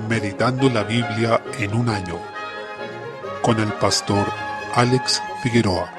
Meditando la Biblia en un año, con el pastor Alex Figueroa.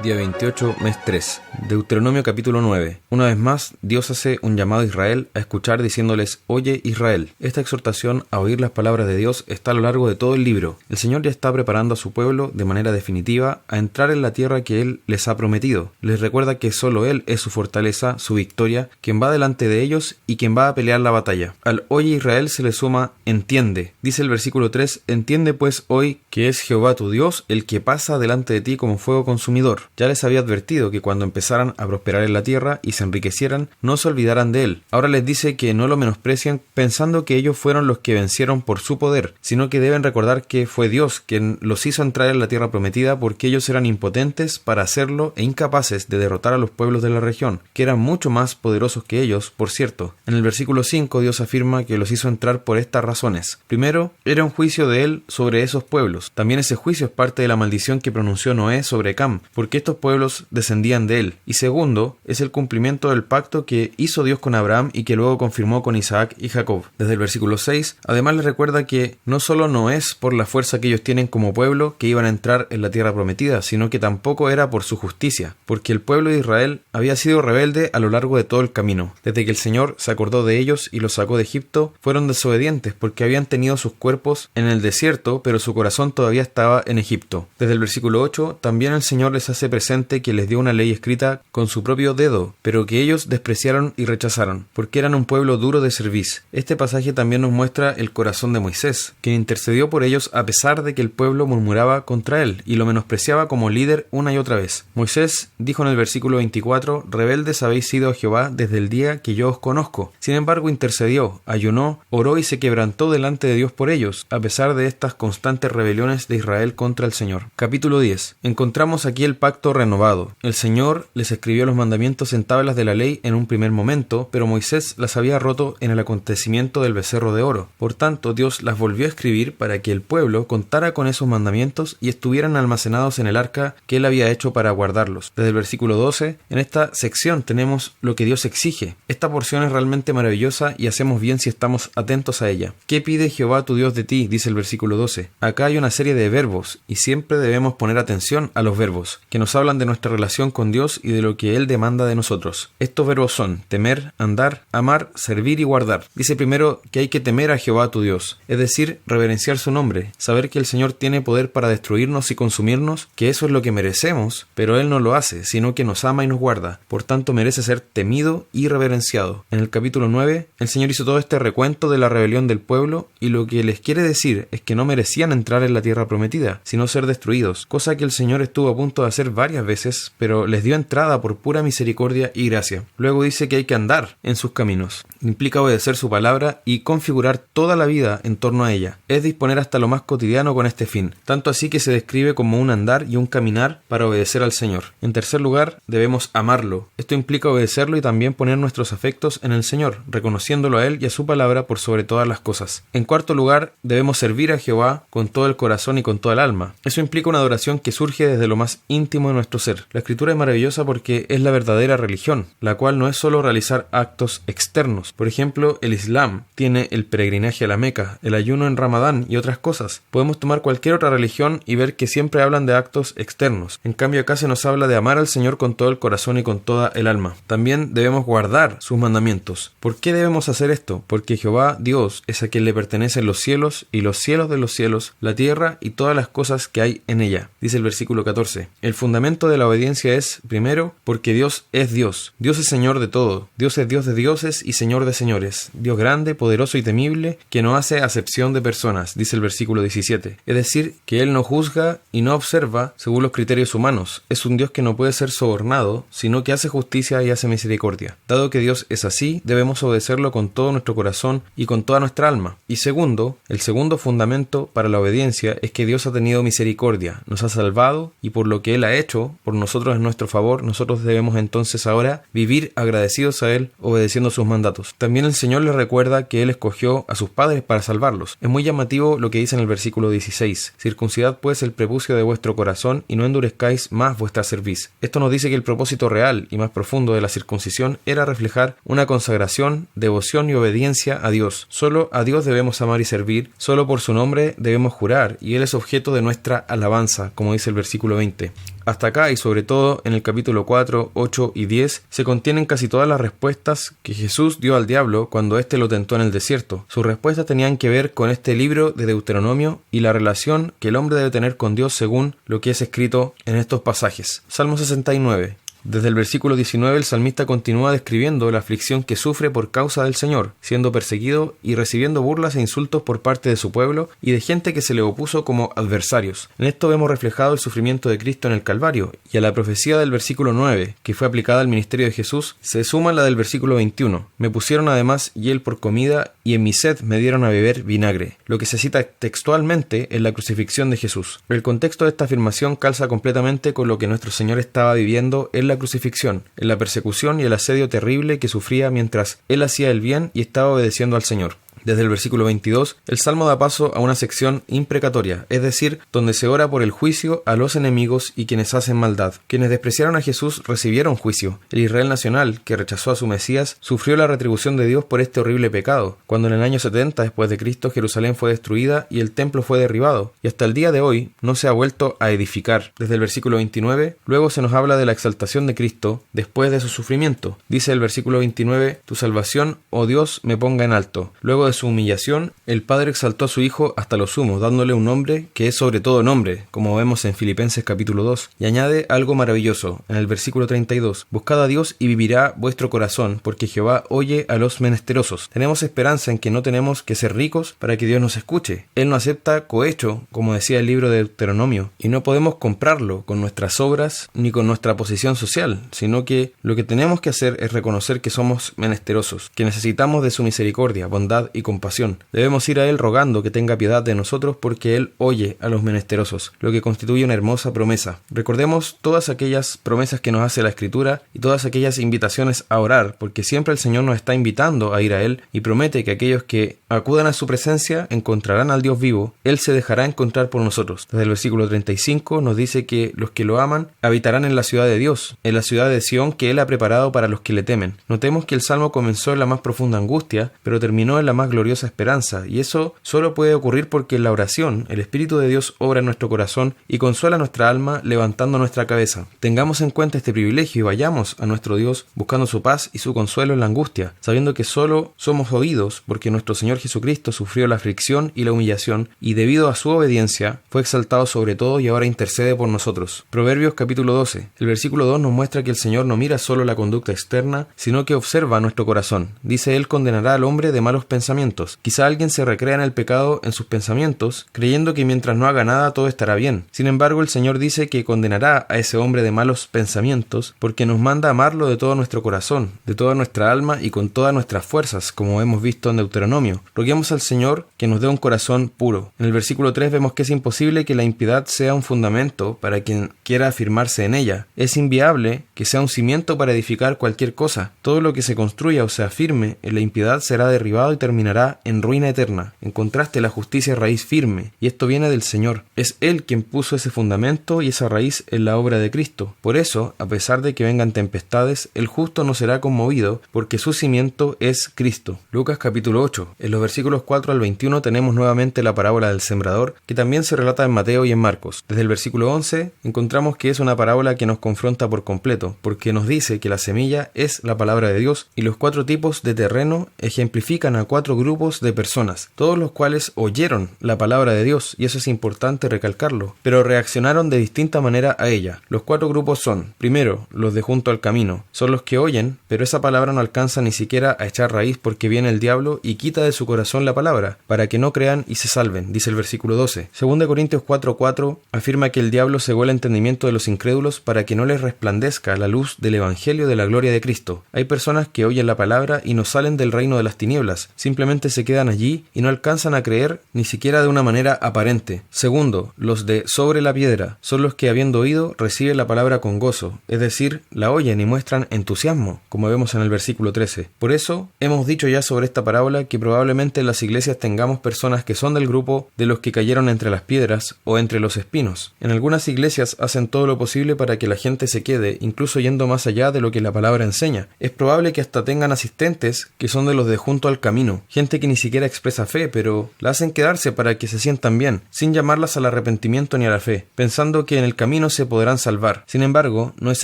Día 28, mes 3. Deuteronomio capítulo 9. Una vez más, Dios hace un llamado a Israel a escuchar diciéndoles: Oye Israel. Esta exhortación a oír las palabras de Dios está a lo largo de todo el libro. El Señor ya está preparando a su pueblo de manera definitiva a entrar en la tierra que Él les ha prometido. Les recuerda que solo Él es su fortaleza, su victoria, quien va delante de ellos y quien va a pelear la batalla. Al Oye Israel se le suma entiende. Dice el versículo 3: Entiende pues hoy que es Jehová tu Dios el que pasa delante de ti como fuego consumidor. Ya les había advertido que cuando empezaran a prosperar en la tierra y se enriquecieran, no se olvidaran de él. Ahora les dice que no lo menosprecien pensando que ellos fueron los que vencieron por su poder, sino que deben recordar que fue Dios quien los hizo entrar en la tierra prometida porque ellos eran impotentes para hacerlo e incapaces de derrotar a los pueblos de la región, que eran mucho más poderosos que ellos, por cierto. En el versículo 5 Dios afirma que los hizo entrar por estas razones. Primero, era un juicio de él sobre esos pueblos. También ese juicio es parte de la maldición que pronunció Noé sobre Cam, porque estos pueblos descendían de él. Y segundo, es el cumplimiento del pacto que hizo Dios con Abraham y que luego confirmó con Isaac y Jacob. Desde el versículo 6, además les recuerda que no solo no es por la fuerza que ellos tienen como pueblo que iban a entrar en la tierra prometida, sino que tampoco era por su justicia, porque el pueblo de Israel había sido rebelde a lo largo de todo el camino. Desde que el Señor se acordó de ellos y los sacó de Egipto, fueron desobedientes porque habían tenido sus cuerpos en el desierto, pero su corazón todavía estaba en Egipto. Desde el versículo 8, también el Señor les hace presente que les dio una ley escrita con su propio dedo, pero que ellos despreciaron y rechazaron, porque eran un pueblo duro de cerviz. Este pasaje también nos muestra el corazón de Moisés, quien intercedió por ellos a pesar de que el pueblo murmuraba contra él y lo menospreciaba como líder una y otra vez. Moisés dijo en el versículo 24: Rebeldes habéis sido a Jehová desde el día que yo os conozco. Sin embargo, intercedió, ayunó, oró y se quebrantó delante de Dios por ellos, a pesar de estas constantes rebeliones de Israel contra el Señor. Capítulo 10. Encontramos aquí el pacto renovado. El Señor les escribió los mandamientos en tablas de la ley en un primer momento, pero Moisés las había roto en el acontecimiento del becerro de oro. Por tanto, Dios las volvió a escribir para que el pueblo contara con esos mandamientos y estuvieran almacenados en el arca que él había hecho para guardarlos. Desde el versículo 12, en esta sección tenemos lo que Dios exige. Esta porción es realmente maravillosa y hacemos bien si estamos atentos a ella. ¿Qué pide Jehová tu Dios de ti?, dice el versículo 12. Acá hay una serie de verbos y siempre debemos poner atención a los verbos, que nos hablan de nuestra relación con Dios y de lo que Él demanda de nosotros. Estos verbos son temer, andar, amar, servir y guardar. Dice primero que hay que temer a Jehová tu Dios, es decir, reverenciar su nombre, saber que el Señor tiene poder para destruirnos y consumirnos, que eso es lo que merecemos, pero Él no lo hace, sino que nos ama y nos guarda. Por tanto, merece ser temido y reverenciado. En el capítulo 9, el Señor hizo todo este recuento de la rebelión del pueblo y lo que les quiere decir es que no merecían entrar en la tierra prometida, sino ser destruidos, cosa que el Señor estuvo a punto de hacer varias veces, pero les dio entrada por pura misericordia y gracia. Luego dice que hay que andar en sus caminos. Implica obedecer su palabra y configurar toda la vida en torno a ella. Es disponer hasta lo más cotidiano con este fin, tanto así que se describe como un andar y un caminar para obedecer al Señor. En tercer lugar, debemos amarlo. Esto implica obedecerlo y también poner nuestros afectos en el Señor, reconociéndolo a Él y a su palabra por sobre todas las cosas. En cuarto lugar, debemos servir a Jehová con todo el corazón y con toda el alma. Eso implica una adoración que surge desde lo más íntimo de nuestro ser. La Escritura es maravillosa porque es la verdadera religión, la cual no es solo realizar actos externos. Por ejemplo, el Islam tiene el peregrinaje a la Meca, el ayuno en Ramadán y otras cosas. Podemos tomar cualquier otra religión y ver que siempre hablan de actos externos. En cambio, acá se nos habla de amar al Señor con todo el corazón y con toda el alma. También debemos guardar sus mandamientos. ¿Por qué debemos hacer esto? Porque Jehová, Dios, es a quien le pertenecen los cielos y los cielos de los cielos, la tierra y todas las cosas que hay en ella. Dice el versículo 14. El fundamento de la obediencia es, primero, porque Dios es Dios. Dios es Señor de todo. Dios es Dios de dioses y Señor de señores. Dios grande, poderoso y temible, que no hace acepción de personas, dice el versículo 17. Es decir, que Él no juzga y no observa según los criterios humanos. Es un Dios que no puede ser sobornado, sino que hace justicia y hace misericordia. Dado que Dios es así, debemos obedecerlo con todo nuestro corazón y con toda nuestra alma. Y segundo, el segundo fundamento para la obediencia es que Dios ha tenido misericordia, nos ha salvado y por lo que Él ha hecho por nosotros en nuestro favor, Salvador, nosotros debemos entonces ahora vivir agradecidos a Él, obedeciendo sus mandatos. También el Señor les recuerda que Él escogió a sus padres para salvarlos. Es muy llamativo lo que dice en el versículo 16: circuncidad pues el prepucio de vuestro corazón y no endurezcáis más vuestra cerviz. Esto nos dice que el propósito real y más profundo de la circuncisión era reflejar una consagración, devoción y obediencia a Dios. Solo a Dios debemos amar y servir, solo por su nombre debemos jurar, y Él es objeto de nuestra alabanza, como dice el versículo 20. Hasta acá, y sobre todo en el capítulo 4, 8 y 10, se contienen casi todas las respuestas que Jesús dio al diablo cuando éste lo tentó en el desierto. Sus respuestas tenían que ver con este libro de Deuteronomio y la relación que el hombre debe tener con Dios según lo que es escrito en estos pasajes. Salmo 69. Desde el versículo 19 el salmista continúa describiendo la aflicción que sufre por causa del Señor, siendo perseguido y recibiendo burlas e insultos por parte de su pueblo y de gente que se le opuso como adversarios. En esto vemos reflejado el sufrimiento de Cristo en el Calvario, y a la profecía del versículo 9, que fue aplicada al ministerio de Jesús, se suma la del versículo 21. Me pusieron además hiel por comida y en mi sed me dieron a beber vinagre, lo que se cita textualmente en la crucifixión de Jesús. El contexto de esta afirmación calza completamente con lo que nuestro Señor estaba viviendo en la crucifixión, en la persecución y el asedio terrible que sufría mientras Él hacía el bien y estaba obedeciendo al Señor. Desde el versículo 22, el Salmo da paso a una sección imprecatoria, es decir, donde se ora por el juicio a los enemigos y quienes hacen maldad. Quienes despreciaron a Jesús recibieron juicio. El Israel nacional, que rechazó a su Mesías, sufrió la retribución de Dios por este horrible pecado, cuando en el año 70 después de Cristo Jerusalén fue destruida y el templo fue derribado, y hasta el día de hoy no se ha vuelto a edificar. Desde el versículo 29, luego se nos habla de la exaltación de Cristo después de su sufrimiento. Dice el versículo 29, tu salvación, oh Dios, me ponga en alto. Luego de su humillación, el Padre exaltó a su Hijo hasta lo sumo, dándole un nombre que es sobre todo nombre, como vemos en Filipenses capítulo 2, y añade algo maravilloso en el versículo 32, buscad a Dios y vivirá vuestro corazón, porque Jehová oye a los menesterosos. Tenemos esperanza en que no tenemos que ser ricos para que Dios nos escuche. Él no acepta cohecho, como decía el libro de Deuteronomio, y no podemos comprarlo con nuestras obras ni con nuestra posición social, sino que lo que tenemos que hacer es reconocer que somos menesterosos, que necesitamos de su misericordia, bondad y compasión. Debemos ir a Él rogando que tenga piedad de nosotros porque Él oye a los menesterosos, lo que constituye una hermosa promesa. Recordemos todas aquellas promesas que nos hace la Escritura y todas aquellas invitaciones a orar, porque siempre el Señor nos está invitando a ir a Él y promete que aquellos que acudan a su presencia encontrarán al Dios vivo. Él se dejará encontrar por nosotros. Desde el versículo 35 nos dice que los que lo aman habitarán en la ciudad de Dios, en la ciudad de Sión que Él ha preparado para los que le temen. Notemos que el Salmo comenzó en la más profunda angustia, pero terminó en la más gloriosa esperanza, y eso solo puede ocurrir porque en la oración el Espíritu de Dios obra en nuestro corazón y consuela nuestra alma levantando nuestra cabeza. Tengamos en cuenta este privilegio y vayamos a nuestro Dios buscando su paz y su consuelo en la angustia, sabiendo que solo somos oídos porque nuestro Señor Jesucristo sufrió la aflicción y la humillación y debido a su obediencia fue exaltado sobre todo y ahora intercede por nosotros. Proverbios capítulo 12. El versículo 2 nos muestra que el Señor no mira solo la conducta externa, sino que observa nuestro corazón. Dice: Él condenará al hombre de malos pensamientos. Quizá alguien se recrea en el pecado en sus pensamientos, creyendo que mientras no haga nada todo estará bien. Sin embargo, el Señor dice que condenará a ese hombre de malos pensamientos porque nos manda amarlo de todo nuestro corazón, de toda nuestra alma y con todas nuestras fuerzas, como hemos visto en Deuteronomio. Roguemos al Señor que nos dé un corazón puro. En el versículo 3 vemos que es imposible que la impiedad sea un fundamento para quien quiera afirmarse en ella. Es inviable que sea un cimiento para edificar cualquier cosa. Todo lo que se construya o se afirme en la impiedad será derribado y terminará en ruina eterna. En contraste, la justicia es raíz firme, y esto viene del Señor. Es Él quien puso ese fundamento y esa raíz en la obra de Cristo. Por eso, a pesar de que vengan tempestades, el justo no será conmovido, porque su cimiento es Cristo. Lucas capítulo 8. En los versículos 4 al 21 tenemos nuevamente la parábola del sembrador, que también se relata en Mateo y en Marcos. Desde el versículo 11 encontramos que es una parábola que nos confronta por completo, porque nos dice que la semilla es la palabra de Dios, y los 4 tipos de terreno ejemplifican a 4 grupos de personas, todos los cuales oyeron la palabra de Dios, y eso es importante recalcarlo, pero reaccionaron de distinta manera a ella. Los 4 grupos son: primero, los de junto al camino, son los que oyen, pero esa palabra no alcanza ni siquiera a echar raíz porque viene el diablo y quita de su corazón la palabra, para que no crean y se salven, dice el versículo 12. 2 Corintios 4:4 afirma que el diablo cegó el entendimiento de los incrédulos para que no les resplandezca la luz del evangelio de la gloria de Cristo. Hay personas que oyen la palabra y no salen del reino de las tinieblas, simplemente simplemente se quedan allí y no alcanzan a creer ni siquiera de una manera aparente. Segundo, los de sobre la piedra son los que, habiendo oído, reciben la palabra con gozo, es decir, la oyen y muestran entusiasmo, como vemos en el versículo 13. Por eso, hemos dicho ya sobre esta parábola que probablemente en las iglesias tengamos personas que son del grupo de los que cayeron entre las piedras o entre los espinos. En algunas iglesias hacen todo lo posible para que la gente se quede, incluso yendo más allá de lo que la palabra enseña. Es probable que hasta tengan asistentes que son de los de junto al camino, gente que ni siquiera expresa fe, pero la hacen quedarse para que se sientan bien, sin llamarlas al arrepentimiento ni a la fe, pensando que en el camino se podrán salvar. Sin embargo, no es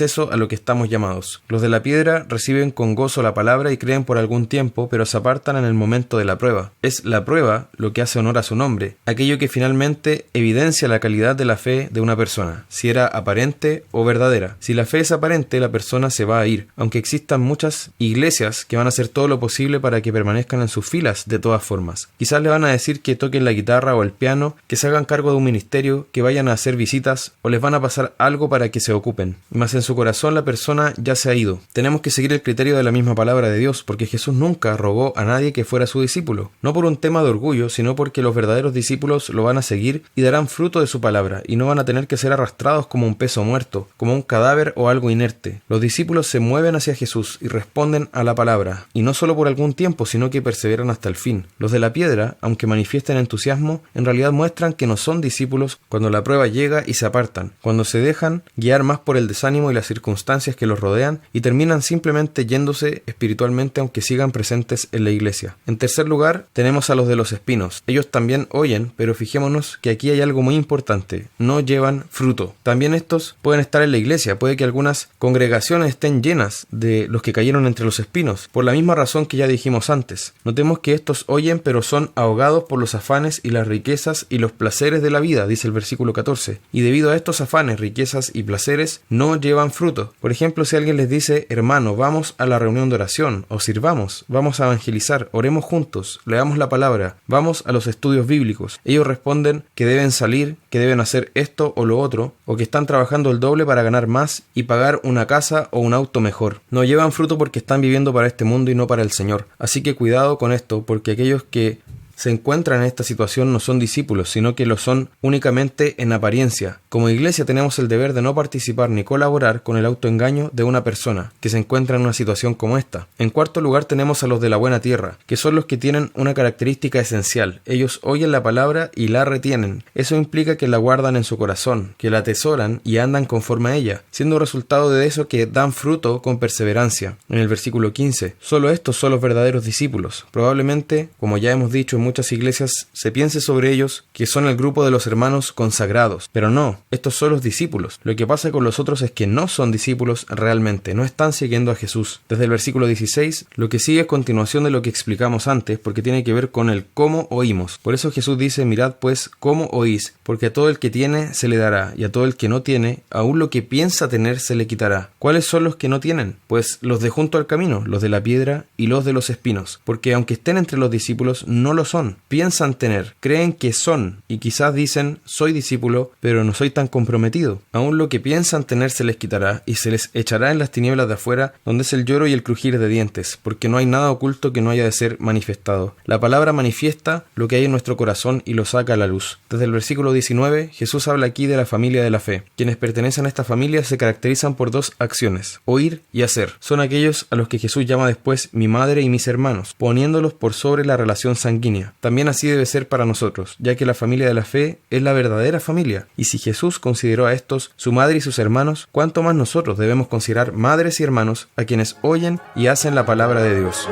eso a lo que estamos llamados. Los de la piedra reciben con gozo la palabra y creen por algún tiempo, pero se apartan en el momento de la prueba. Es la prueba lo que hace honor a su nombre, aquello que finalmente evidencia la calidad de la fe de una persona, si era aparente o verdadera. Si la fe es aparente, la persona se va a ir, aunque existan muchas iglesias que van a hacer todo lo posible para que permanezcan en sus filas de todas formas. Quizás le van a decir que toquen la guitarra o el piano, que se hagan cargo de un ministerio, que vayan a hacer visitas o les van a pasar algo para que se ocupen. Mas en su corazón la persona ya se ha ido. Tenemos que seguir el criterio de la misma palabra de Dios, porque Jesús nunca rogó a nadie que fuera su discípulo, no por un tema de orgullo, sino porque los verdaderos discípulos lo van a seguir y darán fruto de su palabra, y no van a tener que ser arrastrados como un peso muerto, como un cadáver o algo inerte. Los discípulos se mueven hacia Jesús y responden a la palabra, y no solo por algún tiempo, sino que perseveran hasta el fin. Los de la piedra, aunque manifiesten entusiasmo, en realidad muestran que no son discípulos cuando la prueba llega y se apartan, cuando se dejan guiar más por el desánimo y las circunstancias que los rodean y terminan simplemente yéndose espiritualmente aunque sigan presentes en la iglesia. En tercer lugar, tenemos a los de los espinos. Ellos también oyen, pero fijémonos que aquí hay algo muy importante: no llevan fruto. También estos pueden estar en la iglesia, puede que algunas congregaciones estén llenas de los que cayeron entre los espinos, por la misma razón que ya dijimos antes. Notemos que estos oyen, pero son ahogados por los afanes y las riquezas y los placeres de la vida, dice el versículo 14. Y debido a estos afanes, riquezas y placeres, no llevan fruto. Por ejemplo, si alguien les dice: hermano, vamos a la reunión de oración, o sirvamos, vamos a evangelizar, oremos juntos, leamos la palabra, vamos a los estudios bíblicos. Ellos responden que deben salir, que deben hacer esto o lo otro, o que están trabajando el doble para ganar más y pagar una casa o un auto mejor. No llevan fruto porque están viviendo para este mundo y no para el Señor. Así que cuidado con esto, porque aquellos que se encuentran en esta situación no son discípulos, sino que lo son únicamente en apariencia. Como iglesia tenemos el deber de no participar ni colaborar con el autoengaño de una persona que se encuentra en una situación como esta. En cuarto lugar tenemos a los de la buena tierra, que son los que tienen una característica esencial. Ellos oyen la palabra y la retienen. Eso implica que la guardan en su corazón, que la atesoran y andan conforme a ella, siendo resultado de eso que dan fruto con perseverancia. En el versículo 15, solo estos son los verdaderos discípulos. Probablemente, como ya hemos dicho en muchas iglesias, se piense sobre ellos que son el grupo de los hermanos consagrados, pero no, estos son los discípulos. Lo que pasa con los otros es que no son discípulos realmente, no están siguiendo a Jesús. Desde el versículo 16, lo que sigue es continuación de lo que explicamos antes, porque tiene que ver con el cómo oímos. Por eso Jesús dice: mirad pues cómo oís, porque a todo el que tiene se le dará, y a todo el que no tiene, aún lo que piensa tener se le quitará. ¿Cuáles son los que no tienen? Pues los de junto al camino, los de la piedra y los de los espinos, porque aunque estén entre los discípulos, no lo son. Piensan tener, creen que son, y quizás dicen: soy discípulo, pero no soy tan comprometido. Aún lo que piensan tener se les quitará, y se les echará en las tinieblas de afuera, donde es el lloro y el crujir de dientes, porque no hay nada oculto que no haya de ser manifestado. La palabra manifiesta lo que hay en nuestro corazón y lo saca a la luz. Desde el versículo 19, Jesús habla aquí de la familia de la fe. Quienes pertenecen a esta familia se caracterizan por dos acciones: oír y hacer. Son aquellos a los que Jesús llama después mi madre y mis hermanos, poniéndolos por sobre la relación sanguínea. También así debe ser para nosotros, ya que la familia de la fe es la verdadera familia. Y si Jesús consideró a estos su madre y sus hermanos, ¿cuánto más nosotros debemos considerar madres y hermanos a quienes oyen y hacen la palabra de Dios?